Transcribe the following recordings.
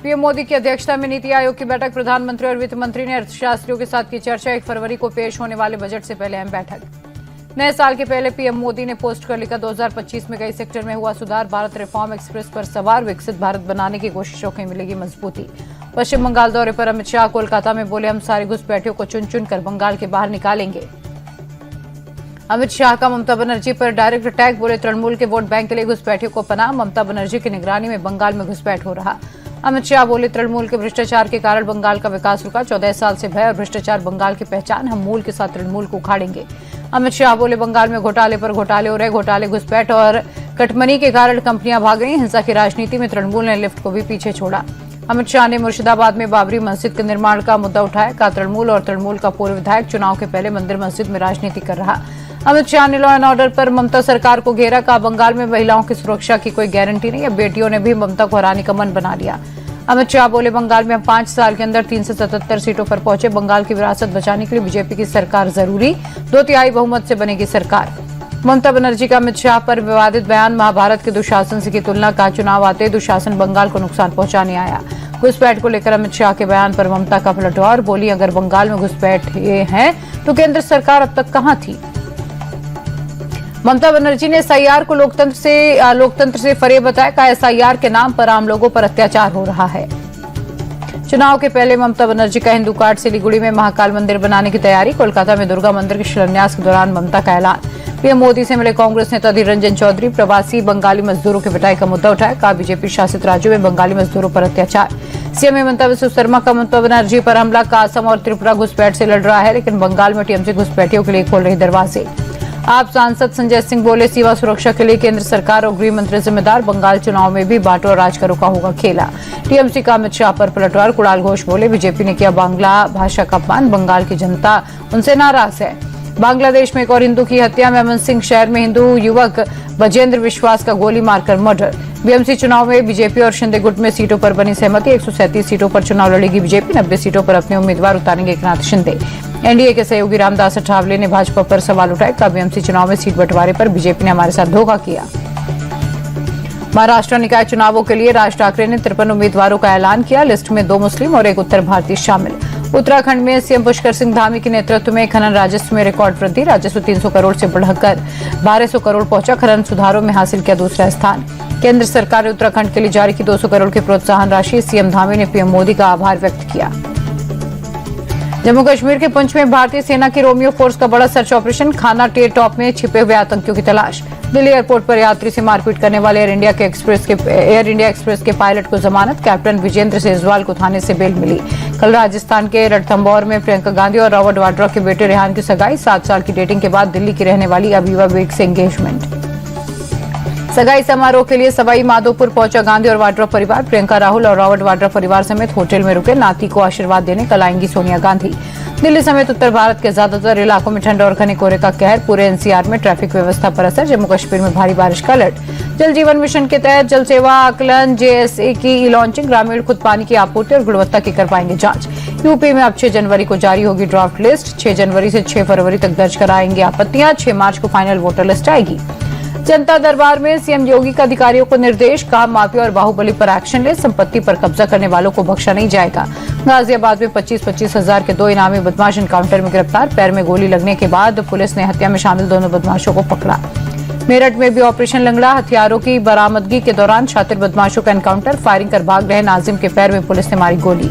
PM Modi की अध्यक्षता में नीति आयोग की बैठक। प्रधानमंत्री और वित्त मंत्री ने अर्थशास्त्रियों के साथ की चर्चा। 1 फरवरी को पेश होने वाले बजट से पहले अहम बैठक। नए साल के पहले पीएम मोदी ने पोस्ट कर लिखा, 2025 में कई सेक्टर में हुआ सुधार। भारत रिफॉर्म एक्सप्रेस पर सवार, विकसित भारत बनाने की कोशिशों की मिलेगी मजबूती। पश्चिम बंगाल दौरे पर अमित शाह कोलकाता में बोले, हम सारे घुसपैठियों को चुन चुन कर बंगाल के बाहर निकालेंगे। अमित शाह का ममता बनर्जी पर डायरेक्ट अटैक, बोले तृणमूल के वोट बैंक के लिए घुसपैठियों को पनाह। ममता बनर्जी की निगरानी में बंगाल में घुसपैठ हो रहा। अमित शाह बोले, तृणमूल के भ्रष्टाचार के कारण बंगाल का विकास रुका। 14 साल से भय और भ्रष्टाचार बंगाल की पहचान, हम मूल के साथ तृणमूल को उखाड़ेंगे। अमित शाह बोले, बंगाल में घोटाले पर घोटाले हो रहे। घोटाले, घुसपैठ और कटमनी के कारण कंपनियां भाग रही। हिंसा की राजनीति में तृणमूल ने लिफ्ट को भी पीछे छोड़ा। अमित शाह ने मुर्शिदाबाद में बाबरी मस्जिद के निर्माण का मुद्दा उठाया। कहा, तृणमूल और तृणमूल का पूर्व विधायक चुनाव के पहले मंदिर मस्जिद में राजनीति कर रहा। अमित शाह ने लॉ एंड ऑर्डर पर ममता सरकार को घेरा। कहा, बंगाल में महिलाओं की सुरक्षा की कोई गारंटी नहीं है। बेटियों ने भी ममता को हराने का मन बना लिया। अमित शाह बोले, बंगाल में हम 5 साल के अंदर 377 सीटों पर पहुंचे। बंगाल की विरासत बचाने के लिए बीजेपी की सरकार जरूरी, 2/3 बहुमत से बनेगी सरकार। ममता बनर्जी का अमित शाह पर विवादित बयान, महाभारत के दुशासन से की तुलना। का चुनाव आते दुशासन बंगाल को नुकसान पहुंचाने आया। घुसपैठ को लेकर अमित शाह के बयान पर ममता का पलटवार, बोली, अगर बंगाल में घुसपैठ हैं तो केंद्र सरकार अब तक कहां थी। ममता बनर्जी ने एसआईआर को लोकतंत्र से परे बताया। कहा, एसआईआर के नाम पर आम लोगों पर अत्याचार हो रहा है। चुनाव के पहले ममता बनर्जी का हिंदू कार्ड सिलीगुड़ी में महाकाल मंदिर बनाने की तैयारी। कोलकाता में दुर्गा मंदिर के शिलान्यास के दौरान ममता का ऐलान। पीएम मोदी से मिले कांग्रेस नेता अधीर रंजन चौधरी। प्रवासी बंगाली मजदूरों की पिटाई का मुद्दा उठाया। कहा, बीजेपी शासित राज्यों में बंगाली मजदूरों पर अत्याचार। सीएम हेमंत बिस्वा शर्मा का ममता बनर्जी पर हमला। का, असम और त्रिपुरा घुसपैठ से लड़ रहा है, लेकिन बंगाल में टीएमसी घुसपैठियों के लिए खोल रही दरवाजे। आप सांसद संजय सिंह बोले, सीमा सुरक्षा के लिए केंद्र सरकार और गृह मंत्री जिम्मेदार। बंगाल चुनाव में भी बांटो और राज करो का होगा खेला। टीएमसी का अमित शाह पर पलटवार। कुणाल घोष बोले, बीजेपी ने किया बांग्ला भाषा का अपमान। बंगाल की जनता उनसे नाराज है। बांग्लादेश में एक और हिंदू की हत्या। मेमन सिंह शहर में हिंदू युवक बजेंद्र विश्वास का गोली मारकर मर्डर। बीएमसी चुनाव में बीजेपी और शिंदे गुट में सीटों पर बनी सहमति। 137 सीटों पर चुनाव लड़ेगी बीजेपी। 90 सीटों पर अपने उम्मीदवार उतारेंगे एकनाथ शिंदे। एनडीए के सहयोगी रामदास अठावले ने भाजपा पर सवाल उठाए। कहा, बीएमसी चुनाव में सीट बंटवारे पर बीजेपी ने हमारे साथ धोखा किया। महाराष्ट्र निकाय चुनावों के लिए राज ठाकरे ने 53 उम्मीदवारों का ऐलान किया। लिस्ट में 2 मुस्लिम और 1 उत्तर भारतीय शामिल। उत्तराखंड में सीएम पुष्कर सिंह धामी के नेतृत्व में खनन राजस्व में रिकॉर्ड वृद्धि। राजस्व 300 करोड़ से बढ़कर 1200 करोड़ पहुंचा। खनन सुधारों में हासिल किया दूसरा स्थान। केंद्र सरकार ने उत्तराखंड के लिए जारी की 200 करोड़ की प्रोत्साहन राशि। सीएम धामी ने पीएम मोदी का आभार व्यक्त किया। जम्मू कश्मीर के पुंछ में भारतीय सेना की रोमियो फोर्स का बड़ा सर्च ऑपरेशन। खाना टेर टॉप में छिपे हुए आतंकियों की तलाश। दिल्ली एयरपोर्ट पर यात्री से मारपीट करने वाले एयर इंडिया एक्सप्रेस के पायलट को जमानत। कैप्टन विजेंद्र सेजवाल को थाने से बेल मिली। कल राजस्थान के रणथंभौर में प्रियंका गांधी और रॉबर्ट वाड्रा के बेटे रेहान की सगाई। 7 साल की डेटिंग के बाद दिल्ली की रहने वाली अबीबा बेग से एंगेजमेंट। सगाई समारोह के लिए सवाई माधोपुर पहुंचा गांधी और वाड्रा परिवार। प्रियंका, राहुल और रॉबर्ट वाड्रा परिवार समेत होटल में रुके। नाती को आशीर्वाद देने कल आएंगी सोनिया गांधी। दिल्ली समेत उत्तर भारत के ज्यादातर इलाकों में ठंड और घने कोहरे का कहर। पूरे एनसीआर में ट्रैफिक व्यवस्था पर असर। जम्मू कश्मीर में भारी बारिश का अलर्ट। जल जीवन मिशन के तहत जल सेवा आकलन जेएसए की लॉन्चिंग। ग्रामीण खुद पानी की आपूर्ति और गुणवत्ता की कर पाएंगे जांच। यूपी में अब 6 जनवरी को जारी होगी ड्राफ्ट लिस्ट। 6 जनवरी से 6 फरवरी तक दर्ज कराएंगे आपत्तियां। 6 मार्च को फाइनल वोटर लिस्ट आएगी। जनता दरबार में सीएम योगी का अधिकारियों को निर्देश। कहा, माफिया और बाहुबली पर एक्शन ले। संपत्ति पर कब्जा करने वालों को बख्शा नहीं जाएगा। गाजियाबाद में 25-25 हजार के 2 इनामी बदमाश एनकाउंटर में गिरफ्तार। पैर में गोली लगने के बाद पुलिस ने हत्या में शामिल दोनों बदमाशों को पकड़ा। मेरठ में भी ऑपरेशन लंगड़ा। हथियारों की बरामदगी के दौरान शातिर बदमाशों का एनकाउंटर। फायरिंग कर भाग रहे नाजिम के पैर में पुलिस ने मारी गोली।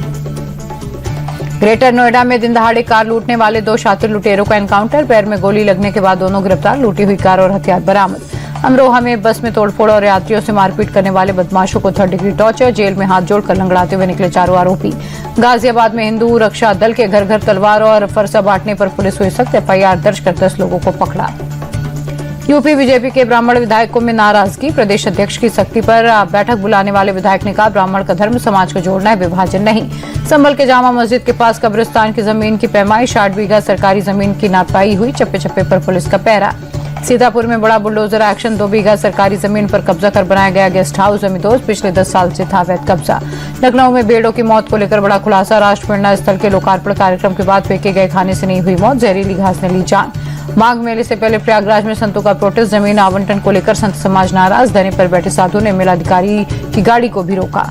ग्रेटर नोएडा में दिन दहाड़े कार लूटने वाले 2 शातिर लुटेरों का एनकाउंटर। पैर में गोली लगने के बाद दोनों गिरफ्तार। लूटी हुई कार और हथियार बरामद। अमरोहा में बस में तोड़फोड़ और यात्रियों से मारपीट करने वाले बदमाशों को 3rd डिग्री टॉर्चर। जेल में हाथ जोड़कर लंगड़ाते हुए निकले 4 आरोपी। गाजियाबाद में हिंदू रक्षा दल के घर घर तलवार और फरसा बांटने पर पुलिस हुई सख्त। एफआईआर दर्ज कर 10 लोगों को पकड़ा। यूपी बीजेपी के ब्राह्मण विधायकों में नाराजगी। प्रदेश अध्यक्ष की सख्ती पर बैठक बुलाने वाले विधायक ने कहा, ब्राह्मण का धर्म समाज को जोड़ना है, विभाजन नहीं। संभल के जामा मस्जिद के पास कब्रिस्तान की जमीन की पैमाइश। 8 बीघा सरकारी जमीन की नापाई हुई। चप्पे चप्पे पर पुलिस का पहरा। सीतापुर में बड़ा बुलडोजर एक्शन। 2 बीघा सरकारी जमीन पर कब्जा कर बनाया गया गेस्ट हाउस। जमींदोज पिछले 10 साल से था अवैध कब्जा। लखनऊ में भेड़ों की मौत को लेकर बड़ा खुलासा। राष्ट्रप्रेरणा स्थल के लोकार्पण कार्यक्रम के बाद फेंके गए खाने से नहीं हुई मौत। जहरीली घास ने ली जान। माघ मेले से पहले प्रयागराज में संतों का प्रोटेस्ट। जमीन आवंटन को लेकर संत समाज नाराज। धरने पर बैठे साधु ने मेलाधिकारी की गाड़ी को भी रोका।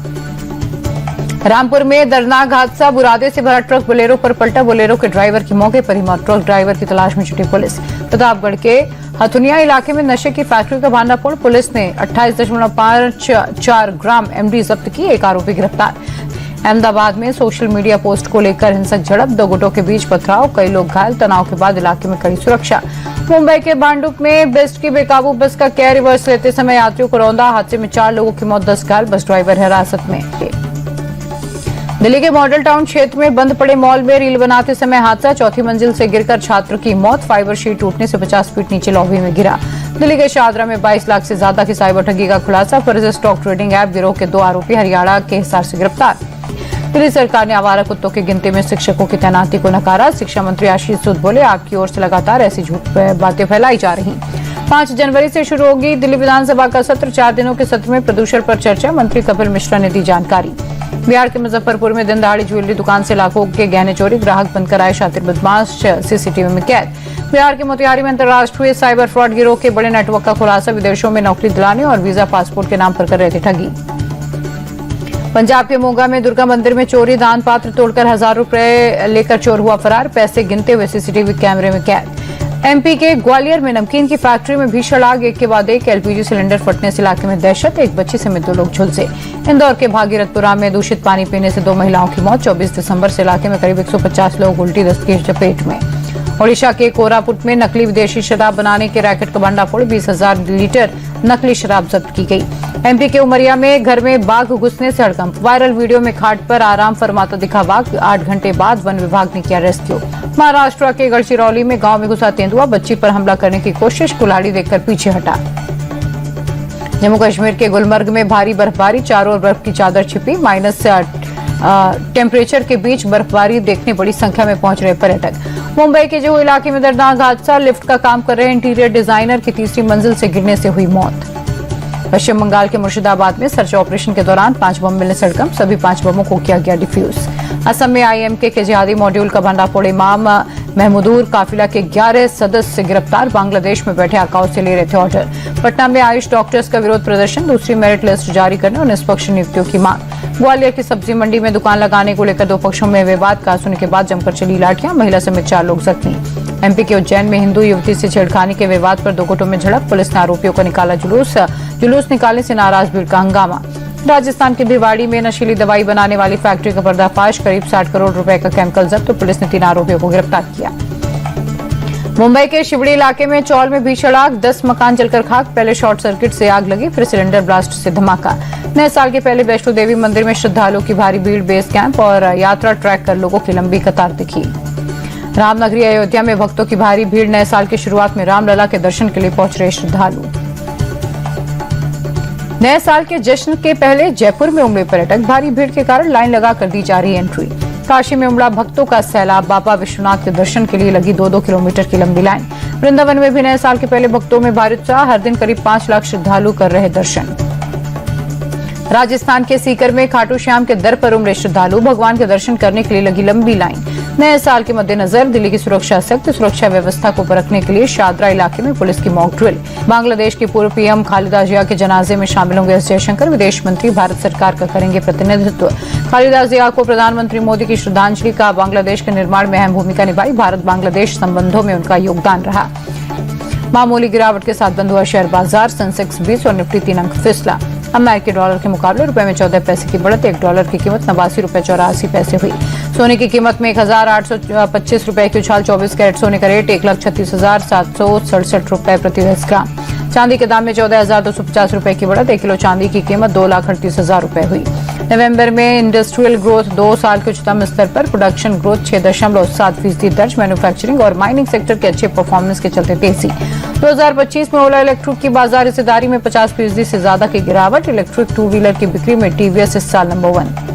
रामपुर में दर्दनाक हादसा, बुरादे से भरा ट्रक बोलेरो पर पलटा। बोलेरो के ड्राइवर की मौके पर ही मौत। ट्रक ड्राइवर की तलाश में जुटी पुलिस। प्रतापगढ़ के हथुनिया इलाके में नशे की फैक्ट्री का भांडाफोड़। पुलिस ने 28.54 ग्राम एमडी जब्त की। एक आरोपी गिरफ्तार। अहमदाबाद में सोशल मीडिया पोस्ट को लेकर हिंसक झड़प, दो गुटों के बीच पथराव, कई लोग घायल। तनाव के बाद इलाके में कड़ी सुरक्षा। मुंबई के भांडुप में बेस्ट की बेकाबू बस का क्या रिवर्स लेते समय यात्रियों को रौंदा। हादसे में 4 लोगों की मौत, 10 घायल। बस ड्राइवर हिरासत में। दिल्ली के मॉडल टाउन क्षेत्र में बंद पड़े मॉल में रील बनाते समय हादसा, चौथी मंजिल से गिरकर छात्र की मौत। फाइबर शीट टूटने से 50 फीट नीचे लॉबी में गिरा। दिल्ली के शादरा में 22 लाख से ज्यादा की साइबर ठगी का खुलासा। फर्जी स्टॉक ट्रेडिंग ऐप गिरोह के 2 आरोपी हरियाणा के हिसार से गिरफ्तार। दिल्ली सरकार ने आवारा कुत्तों की गिनती में शिक्षकों की तैनाती को नकारा। शिक्षा मंत्री आशीष सूद बोले, आपकी ओर से लगातार ऐसी झूठ बातें फैलाई जा रही। 5 जनवरी से शुरू होगी दिल्ली विधानसभा का सत्र। 4 दिनों के सत्र में प्रदूषण पर चर्चा। मंत्री कपिल मिश्रा ने दी जानकारी। बिहार के मुजफ्फरपुर में दिन दहाड़ी ज्वेलरी दुकान से लाखों के गहने चोरी, ग्राहक बनकर आए शातिर बदमाश सीसीटीवी में कैद। बिहार के मोतिहारी में अंतर्राष्ट्रीय साइबर फ्रॉड गिरोह के बड़े नेटवर्क का खुलासा, विदेशों में नौकरी दिलाने और वीजा पासपोर्ट के नाम पर कर रहे थे ठगी। पंजाब के मोगा में दुर्गा मंदिर में चोरी, दान पात्र तोड़कर 1000 रुपए लेकर चोर हुआ फरार, पैसे गिनते हुए सीसीटीवी कैमरे में कैद। एमपी के ग्वालियर में नमकीन की फैक्ट्री में भीषण आग, एक के बाद एक। एलपीजी सिलेंडर फटने से इलाके में दहशत, एक बच्ची समेत 2 लोग झुलसे। इंदौर के भागीरथपुरा में दूषित पानी पीने से 2 महिलाओं की मौत। 24 दिसंबर से इलाके में करीब 150 लोग उल्टी दस्त की चपेट में। ओडिशा के कोरापुट में नकली विदेशी शराब बनाने के रैकेट का भंडाफोड़, 20,000 लीटर नकली शराब जब्त की गई। एमपी के उमरिया में घर में बाघ घुसने से हड़कंप, वायरल वीडियो में खाट पर आराम फरमाता दिखा बाघ। 8 घंटे बाद वन विभाग ने किया रेस्क्यू। महाराष्ट्र के गढ़चिरौली में गांव में घुसा तेंदुआ, बच्ची पर हमला करने की कोशिश, कुल्हाड़ी देखकर पीछे हटा। जम्मू कश्मीर के गुलमर्ग में भारी बर्फबारी, चारों ओर बर्फ की चादर छिपी। माइनस टेम्परेचर के बीच बर्फबारी देखने बड़ी संख्या में पहुंच रहे पर्यटक। मुंबई के जुहू इलाके में दर्दनाक हादसा, लिफ्ट का काम कर रहे इंटीरियर डिजाइनर की तीसरी मंजिल से गिरने से हुई मौत। पश्चिम बंगाल के मुर्शिदाबाद में सर्च ऑपरेशन के दौरान 5 बम मिलने से हड़कंप, सभी 5 बमों को किया गया डिफ्यूज। असम में आईएमके के जिहादी मॉड्यूल का भंडाफोड़, इमाम महमूदुर काफिला के 11 सदस्य गिरफ्तार, बांग्लादेश में बैठे आकाओं से ले रहे थे ऑर्डर। पटना में आयुष डॉक्टर्स का विरोध प्रदर्शन, दूसरी मेरिट लिस्ट जारी करने और निष्पक्ष नियुक्तियों की मांग। ग्वालियर की सब्जी मंडी में दुकान लगाने को लेकर 2 पक्षों में विवाद, कासूनी के बाद जमकर चली लाठियां, महिला समेत 4 लोग जख्मी। एमपी के उज्जैन में हिंदू युवती से छेड़खानी के विवाद पर 2 गुटों में झड़प, पुलिस ने आरोपियों को निकाला जुलूस निकालने से नाराज भीड़ का हंगामा। राजस्थान के भिवाड़ी में नशीली दवाई बनाने वाली फैक्ट्री का पर्दाफाश, करीब 60 करोड़ रुपए का केमिकल जब्त, तो पुलिस ने 3 आरोपियों को गिरफ्तार किया। मुंबई के शिवड़ी इलाके में चौल में भीषण आग, 10 मकान जलकर खाक, पहले शॉर्ट सर्किट से आग लगी, फिर सिलेंडर ब्लास्ट से धमाका। नए साल के पहले वैष्णो देवी मंदिर में श्रद्धालुओं की भारी भीड़, बेस कैंप और यात्रा ट्रैक कर लोगों की लंबी कतार दिखी। रामनगरी अयोध्या में भक्तों की भारी भीड़, नए साल की शुरुआत में रामलला के दर्शन के लिए पहुंच रहे श्रद्धालु। नए साल के जश्न के पहले जयपुर में उमड़े पर्यटक, भारी भीड़ के कारण लाइन लगाकर दी जा रही एंट्री। काशी में उमड़ा भक्तों का सैलाब, बाबा विश्वनाथ के दर्शन के लिए लगी 2-2 किलोमीटर की लंबी लाइन। वृंदावन में भी नए साल के पहले भक्तों में भारी उत्साह, हर दिन करीब 5 लाख श्रद्धालु कर रहे दर्शन। राजस्थान के सीकर में खाटू श्याम के दर पर उमड़े श्रद्धालु, भगवान के दर्शन करने के लिए लगी लंबी लाइन। नए साल के मद्देनजर दिल्ली की सुरक्षा सख्त, सुरक्षा व्यवस्था को परखने के लिए शादरा इलाके में पुलिस की मॉक ड्रिल। बांग्लादेश की पूर्व पीएम खालिदा जिया के जनाजे में शामिल होंगे एस जयशंकर, विदेश मंत्री भारत सरकार का करेंगे प्रतिनिधित्व। खालिदा जिया को प्रधानमंत्री मोदी की श्रद्धांजलि का, बांग्लादेश के निर्माण में अहम भूमिका निभाई, भारत बांग्लादेश संबंधों में उनका योगदान रहा। मामूली गिरावट के साथ बंद हुआ शेयर बाजार, सेंसेक्स 20 और निफ्टी 3 अंक फिसला। अमेरिकी डॉलर के मुकाबले रुपए में 14 पैसे की बढ़त, $1 की कीमत 89 रुपए 84 पैसे हुई। सोने की कीमत में 1,825 रुपए की उछाल, 24 कैरेट सोने का रेट 1,36,767 रुपए प्रति 10 ग्राम। चांदी के दाम में 14,250 रुपए की बढ़त, 1 किलो चांदी की कीमत 2,38,000 रुपए हुई। नवंबर में इंडस्ट्रियल ग्रोथ 2 साल के उच्चतम स्तर पर, प्रोडक्शन ग्रोथ 6.7% दर्ज, मैन्युफैक्चरिंग और माइनिंग सेक्टर के अच्छे परफॉर्मेंस के चलते तेजी। 2025 में ओला इलेक्ट्रिक की बाजार हिस्सेदारी में 50% से ज्यादा की गिरावट, इलेक्ट्रिक 2 व्हीलर की बिक्री में टीवीएस इस साल नंबर 1।